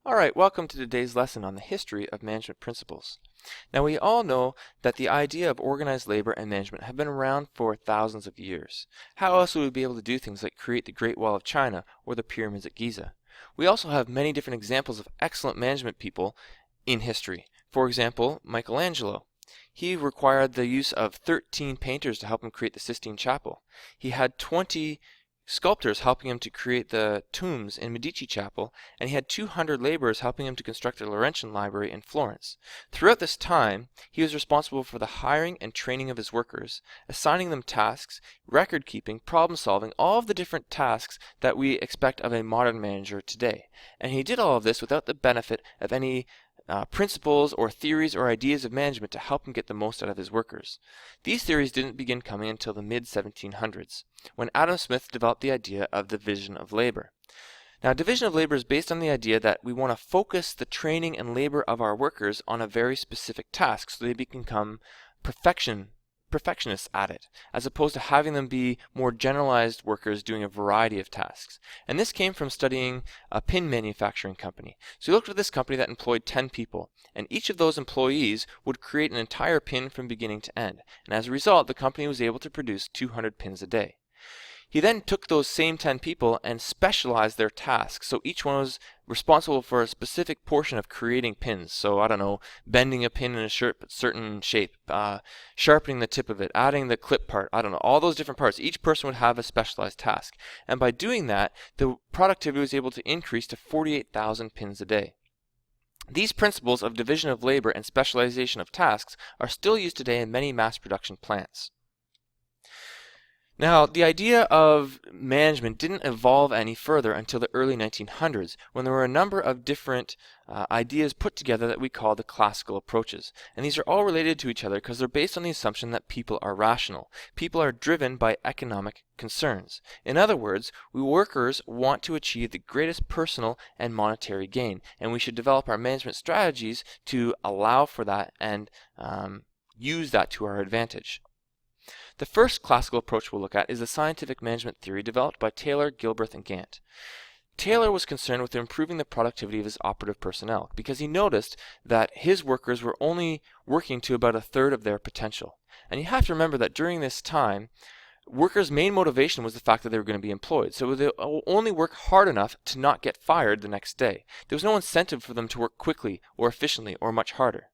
Alright, welcome to today's lesson on the history of management principles. Now we all know that the idea of organized labor and management have been around for thousands of years. How else would we be able to do things like create the Great Wall of China or the pyramids at Giza? We also have many different examples of excellent management people in history. For example, Michelangelo. He required the use of 13 painters to help him create the Sistine Chapel. He had 20 sculptors helping him to create the tombs in Medici Chapel, and he had 200 laborers helping him to construct the Laurentian Library in Florence. Throughout this time, he was responsible for the hiring and training of his workers, assigning them tasks, record keeping, problem solving, all of the different tasks that we expect of a modern manager today. And he did all of this without the benefit of any principles or theories or ideas of management to help him get the most out of his workers. These theories didn't begin coming until the mid-1700s, when Adam Smith developed the idea of division of labor. Now, division of labor is based on the idea that we want to focus the training and labor of our workers on a very specific task so they become perfectionists at it, as opposed to having them be more generalized workers doing a variety of tasks. And this came from studying a pin manufacturing company. So he looked at this company that employed 10 people, and each of those employees would create an entire pin from beginning to end. And as a result, the company was able to produce 200 pins a day. He then took those same 10 people and specialized their tasks. So each one was responsible for a specific portion of creating pins. So I don't know, bending a pin in a certain shape, sharpening the tip of it, adding the clip part, I don't know, all those different parts. Each person would have a specialized task. And by doing that, the productivity was able to increase to 48,000 pins a day. These principles of division of labor and specialization of tasks are still used today in many mass production plants. Now, the idea of management didn't evolve any further until the early 1900s, when there were a number of different ideas put together that we call the classical approaches. And these are all related to each other because they're based on the assumption that people are rational. People are driven by economic concerns. In other words, we workers want to achieve the greatest personal and monetary gain, and we should develop our management strategies to allow for that and use that to our advantage. The first classical approach we'll look at is the scientific management theory developed by Taylor, Gilbreth, and Gantt. Taylor was concerned with improving the productivity of his operative personnel because he noticed that his workers were only working to about a third of their potential. And you have to remember that during this time, workers' main motivation was the fact that they were going to be employed. So they only work hard enough to not get fired the next day. There was no incentive for them to work quickly or efficiently or much harder.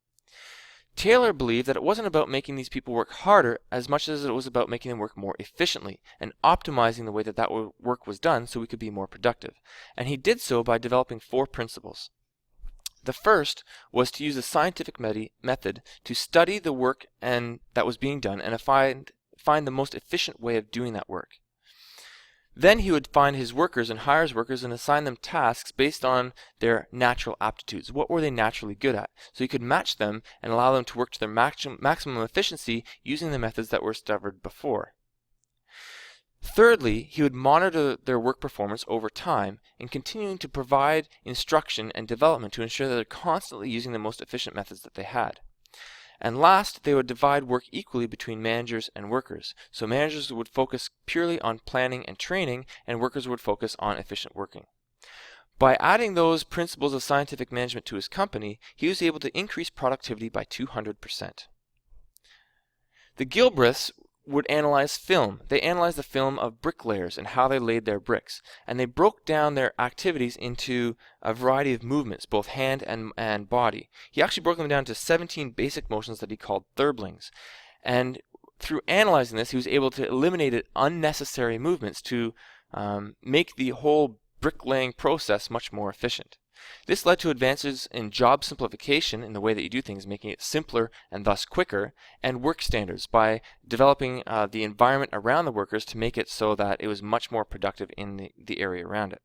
Taylor believed that it wasn't about making these people work harder as much as it was about making them work more efficiently and optimizing the way that work was done so we could be more productive. And he did so by developing 4 principles. The first was to use a scientific method to study the work that was being done and find the most efficient way of doing that work. Then he would find his workers and hire his workers and assign them tasks based on their natural aptitudes. What were they naturally good at? So he could match them and allow them to work to their maximum efficiency using the methods that were discovered before. Thirdly, he would monitor their work performance over time and continuing to provide instruction and development to ensure that they're constantly using the most efficient methods that they had. And last, they would divide work equally between managers and workers. So managers would focus purely on planning and training, and workers would focus on efficient working. By adding those principles of scientific management to his company, he was able to increase productivity by 200%. The Gilbreths would analyze film. They analyzed the film of bricklayers and how they laid their bricks. And they broke down their activities into a variety of movements, both hand and body. He actually broke them down to 17 basic motions that he called thirblings. And through analyzing this, he was able to eliminate unnecessary movements to make the whole bricklaying process much more efficient. This led to advances in job simplification in the way that you do things, making it simpler and thus quicker, and work standards by developing the environment around the workers to make it so that it was much more productive in the area around it.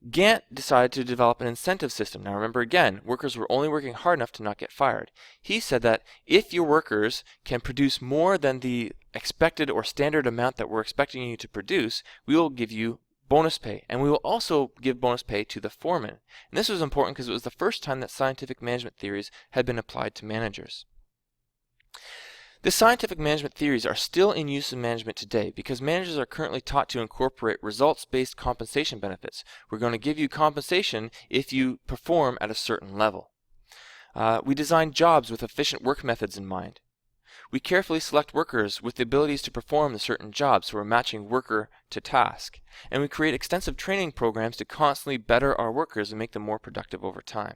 Gantt decided to develop an incentive system. Now remember again, workers were only working hard enough to not get fired. He said that if your workers can produce more than the expected or standard amount that we're expecting you to produce, we will give you bonus pay, and we will also give bonus pay to the foreman. And this was important because it was the first time that scientific management theories had been applied to managers. The scientific management theories are still in use in management today because managers are currently taught to incorporate results-based compensation benefits. We're going to give you compensation if you perform at a certain level. We design jobs with efficient work methods in mind. We carefully select workers with the abilities to perform the certain jobs, so we're matching worker to task. And we create extensive training programs to constantly better our workers and make them more productive over time.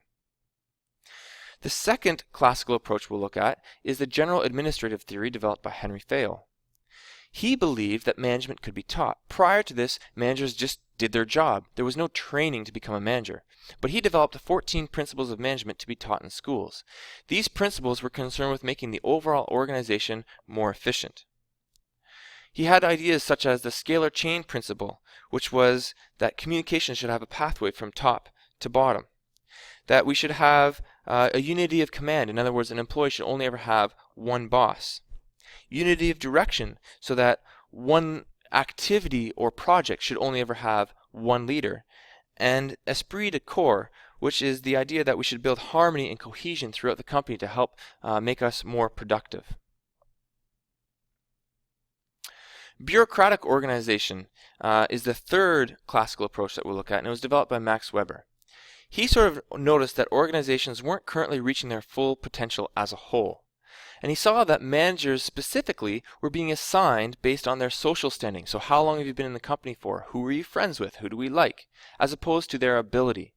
The second classical approach we'll look at is the general administrative theory developed by Henry Fayol. He believed that management could be taught. Prior to this, managers just did their job. There was no training to become a manager. But he developed 14 principles of management to be taught in schools. These principles were concerned with making the overall organization more efficient. He had ideas such as the scalar chain principle, which was that communication should have a pathway from top to bottom. That we should have a unity of command. In other words, an employee should only ever have one boss. Unity of direction, so that one activity or project should only ever have one leader. And esprit de corps, which is the idea that we should build harmony and cohesion throughout the company to help make us more productive. Bureaucratic organization is the third classical approach that we'll look at, and it was developed by Max Weber. He sort of noticed that organizations weren't currently reaching their full potential as a whole. And he saw that managers specifically were being assigned based on their social standing. So how long have you been in the company for? Who are you friends with? Who do we like? As opposed to their ability.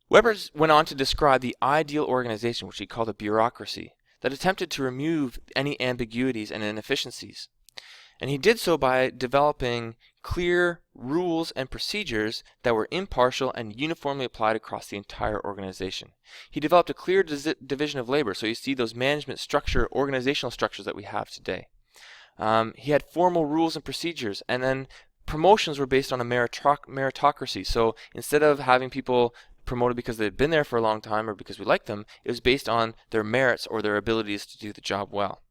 Weber went on to describe the ideal organization, which he called a bureaucracy, that attempted to remove any ambiguities and inefficiencies. And he did so by developing clear rules and procedures that were impartial and uniformly applied across the entire organization. He developed a clear division of labor, so you see those management structure, organizational structures that we have today. He had formal rules and procedures, and then promotions were based on a meritocracy. So instead of having people promoted because they'd been there for a long time or because we liked them, it was based on their merits or their abilities to do the job well.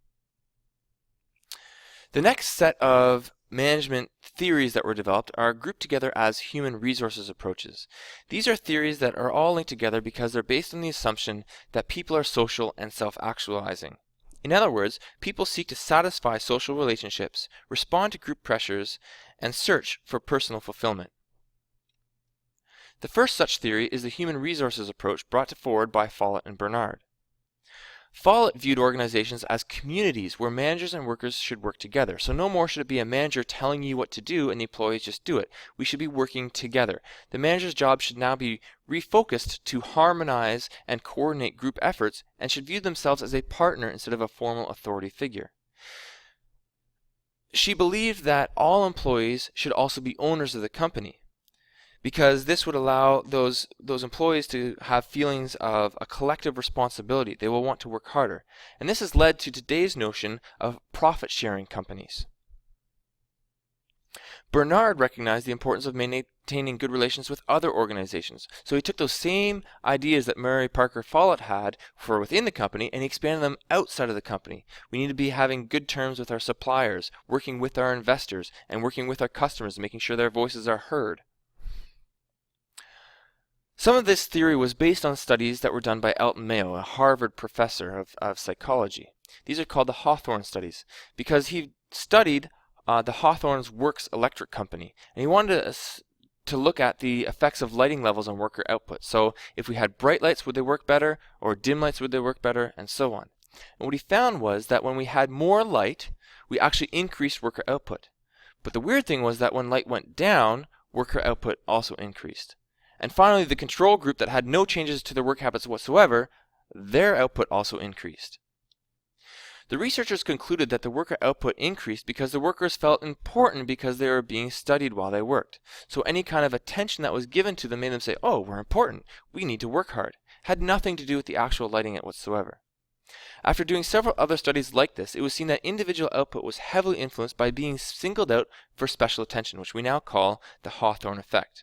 The next set of management theories that were developed are grouped together as human resources approaches. These are theories that are all linked together because they're based on the assumption that people are social and self-actualizing. In other words, people seek to satisfy social relationships, respond to group pressures, and search for personal fulfillment. The first such theory is the human resources approach brought forward by Follett and Bernard. Follett viewed organizations as communities where managers and workers should work together. So no more should it be a manager telling you what to do and the employees just do it. We should be working together. The manager's job should now be refocused to harmonize and coordinate group efforts and should view themselves as a partner instead of a formal authority figure. She believed that all employees should also be owners of the company, because this would allow those employees to have feelings of a collective responsibility. They will want to work harder. And this has led to today's notion of profit-sharing companies. Bernard recognized the importance of maintaining good relations with other organizations. So he took those same ideas that Murray Parker Follett had for within the company and he expanded them outside of the company. We need to be having good terms with our suppliers, working with our investors, and working with our customers, making sure their voices are heard. Some of this theory was based on studies that were done by Elton Mayo, a Harvard professor of psychology. These are called the Hawthorne studies because he studied the Hawthorne's Works Electric Company, and he wanted to look at the effects of lighting levels on worker output. So if we had bright lights, would they work better, or dim lights, would they work better, and so on. And what he found was that when we had more light, we actually increased worker output. But the weird thing was that when light went down, worker output also increased. And finally, the control group that had no changes to their work habits whatsoever, their output also increased. The researchers concluded that the worker output increased because the workers felt important because they were being studied while they worked. So any kind of attention that was given to them made them say, oh, we're important, we need to work hard. Had nothing to do with the actual lighting whatsoever. After doing several other studies like this, it was seen that individual output was heavily influenced by being singled out for special attention, which we now call the Hawthorne effect.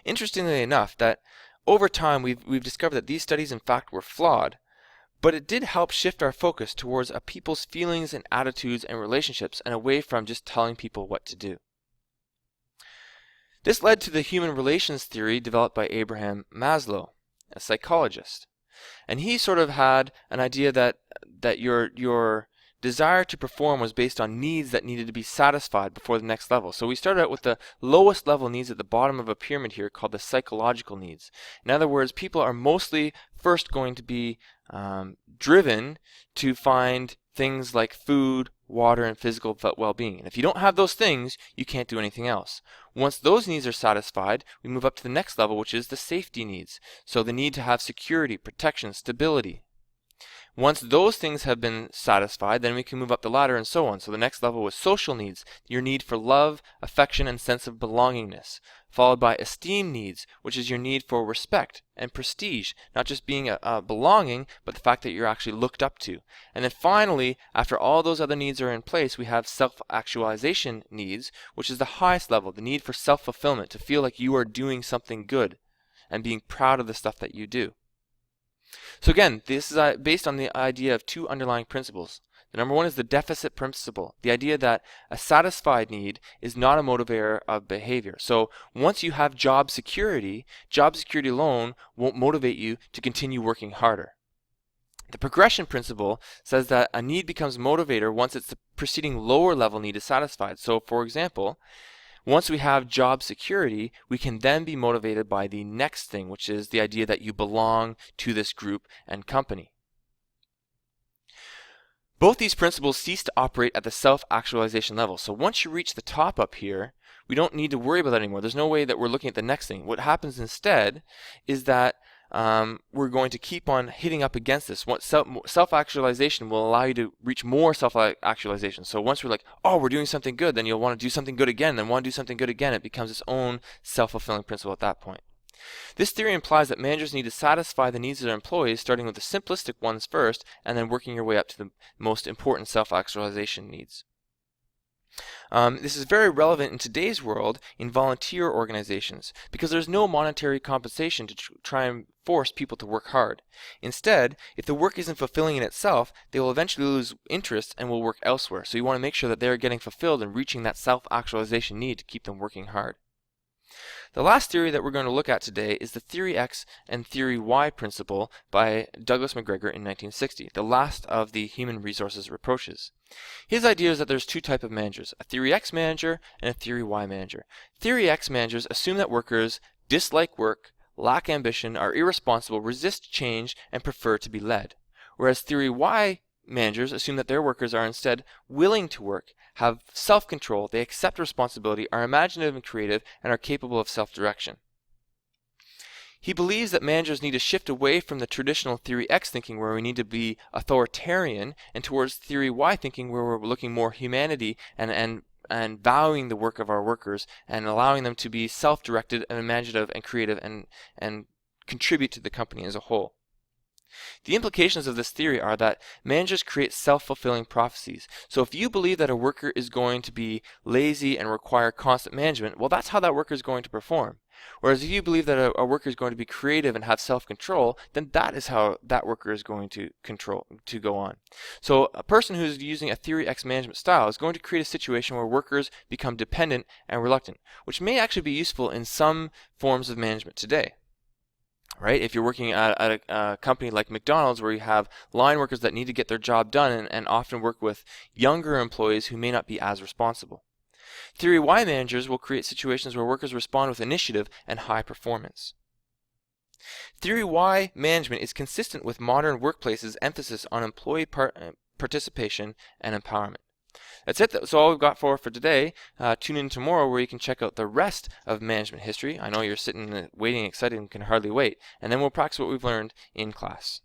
Interestingly enough, that over time we've discovered that these studies in fact were flawed, but it did help shift our focus towards a people's feelings and attitudes and relationships and away from just telling people what to do. This led to the human relations theory developed by Abraham Maslow, a psychologist. And he sort of had an idea that your desire to perform was based on needs that needed to be satisfied before the next level. So we started out with the lowest level needs at the bottom of a pyramid here called the psychological needs. In other words, people are mostly first going to be driven to find things like food, water, and physical well-being. And if you don't have those things, you can't do anything else. Once those needs are satisfied, we move up to the next level, which is the safety needs. So the need to have security, protection, stability. Once those things have been satisfied, then we can move up the ladder and so on. So the next level was social needs, your need for love, affection, and sense of belongingness, followed by esteem needs, which is your need for respect and prestige, not just being a belonging, but the fact that you're actually looked up to. And then finally, after all those other needs are in place, we have self-actualization needs, which is the highest level, the need for self-fulfillment, to feel like you are doing something good and being proud of the stuff that you do. So again, this is based on the idea of two underlying principles. The number one is the deficit principle, the idea that a satisfied need is not a motivator of behavior. So once you have job security alone won't motivate you to continue working harder. The progression principle says that a need becomes motivator once its preceding lower level need is satisfied. So for example, once we have job security, we can then be motivated by the next thing, which is the idea that you belong to this group and company. Both these principles cease to operate at the self-actualization level. So once you reach the top up here, we don't need to worry about that anymore. There's no way that we're looking at the next thing. What happens instead is that we're going to keep on hitting up against this. Self-actualization will allow you to reach more self-actualization. So once we're like, oh, we're doing something good, then you'll want to do something good again, then want to do something good again. It becomes its own self-fulfilling principle at that point. This theory implies that managers need to satisfy the needs of their employees, starting with the simplistic ones first, and then working your way up to the most important self-actualization needs. This is very relevant in today's world in volunteer organizations because there's no monetary compensation to try and force people to work hard. Instead, if the work isn't fulfilling in itself, they will eventually lose interest and will work elsewhere. So you want to make sure that they're getting fulfilled and reaching that self-actualization need to keep them working hard. The last theory that we're going to look at today is the Theory X and Theory Y principle by Douglas McGregor in 1960, the last of the human resources approaches. His idea is that there's two types of managers, a Theory X manager and a Theory Y manager. Theory X managers assume that workers dislike work, lack ambition, are irresponsible, resist change, and prefer to be led. Whereas Theory Y managers assume that their workers are instead willing to work, have self-control, they accept responsibility, are imaginative and creative, and are capable of self-direction. He believes that managers need to shift away from the traditional Theory X thinking where we need to be authoritarian and towards Theory Y thinking where we're looking more humanity and valuing the work of our workers and allowing them to be self-directed and imaginative and creative and contribute to the company as a whole. The implications of this theory are that managers create self-fulfilling prophecies. So if you believe that a worker is going to be lazy and require constant management, well, that's how that worker is going to perform. Whereas if you believe that a worker is going to be creative and have self-control, then that is how that worker is going to go on. So a person who's using a Theory X management style is going to create a situation where workers become dependent and reluctant, which may actually be useful in some forms of management today. Right? If you're working at a company like McDonald's where you have line workers that need to get their job done and often work with younger employees who may not be as responsible. Theory Y managers will create situations where workers respond with initiative and high performance. Theory Y management is consistent with modern workplaces' emphasis on employee participation and empowerment. That's it. That's all we've got for today. Tune in tomorrow where you can check out the rest of management history. I know you're sitting waiting excited and can hardly wait. And then we'll practice what we've learned in class.